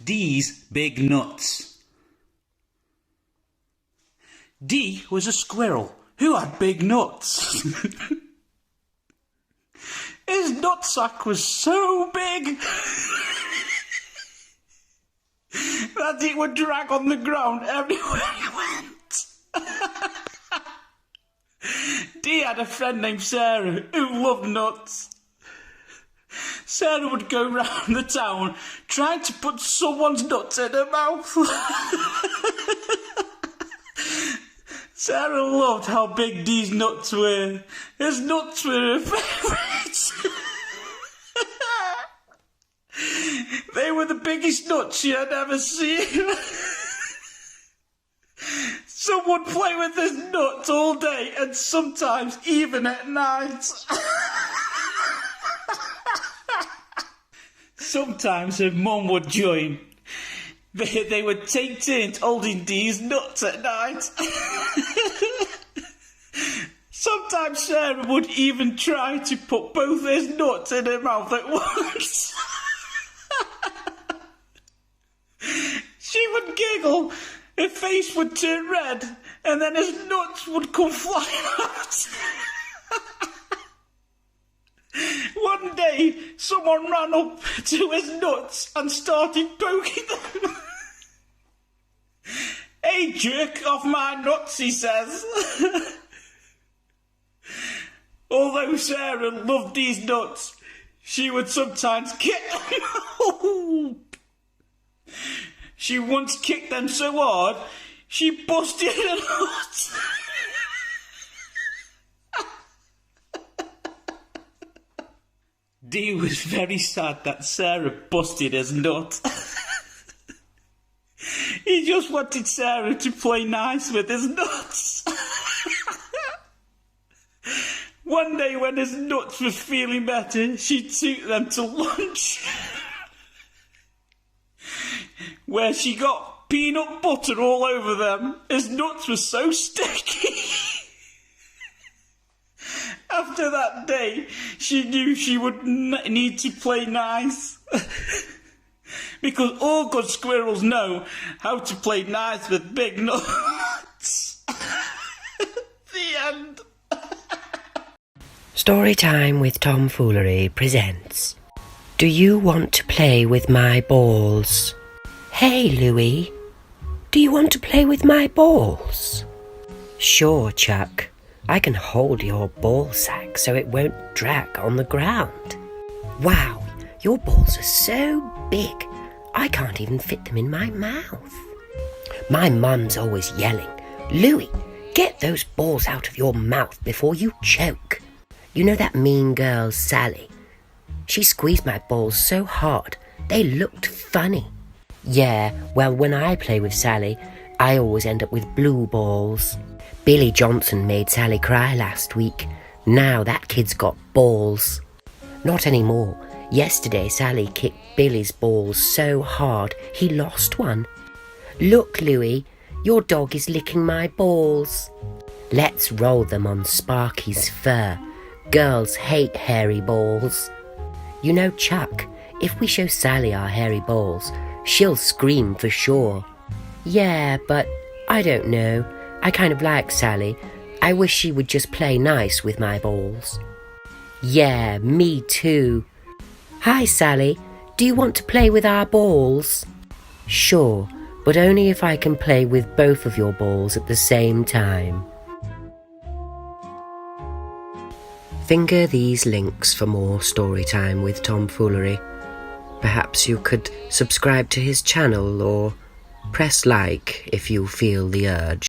Dee's big nuts. Dee was a squirrel who had big nuts. His nutsack was so big that it would drag on the ground everywhere he went. Dee had a friend named Sarah who loved nuts. Sarah would go round the town trying to put someone's nuts in her mouth. Sarah loved how big Dee's nuts were. His nuts were her favourites. They were the biggest nuts she had ever seen. Some would play with his nuts all day and sometimes even at night. Sometimes her mum would join. They would take turns holding Dee's nuts at night. Sometimes Sarah would even try to put both his nuts in her mouth at once. She would giggle, her face would turn red, and then his nuts would come flying out. One day, someone ran up to his nuts and started poking them. "Hey, jerk off my nuts," he says. Although Sarah loved these nuts, she would sometimes kick them. She once kicked them so hard, she busted a nut. Dee was very sad that Sarah busted his nut. He just wanted Sarah to play nice with his nuts. One day when his nuts were feeling better, she took them to lunch, where she got peanut butter all over them. His nuts were so sticky. After that day, she knew she would need to play nice. Because all good squirrels know how to play nice with big nuts. The end. Storytime with Tomfoolery presents Do You Want to Play With My Balls? Hey, Louie, do you want to play with my balls? Sure, Chuck. I can hold your ball sack so it won't drag on the ground. Wow, your balls are so big, I can't even fit them in my mouth. My mum's always yelling, "Louie, get those balls out of your mouth before you choke." You know that mean girl, Sally? She squeezed my balls so hard, they looked funny. Yeah, well, when I play with Sally, I always end up with blue balls. Billy Johnson made Sally cry last week. Now that kid's got balls. Not anymore. Yesterday, Sally kicked Billy's balls so hard, he lost one. Look, Louie, your dog is licking my balls. Let's roll them on Sparky's fur. Girls hate hairy balls. You know, Chuck, if we show Sally our hairy balls, she'll scream for sure. Yeah, but I don't know. I kind of like Sally. I wish she would just play nice with my balls. Yeah, me too. Hi, Sally. Do you want to play with our balls? Sure, but only if I can play with both of your balls at the same time. Finger these links for more Storytime with Tomfoolery. Perhaps you could subscribe to his channel or press like if you feel the urge.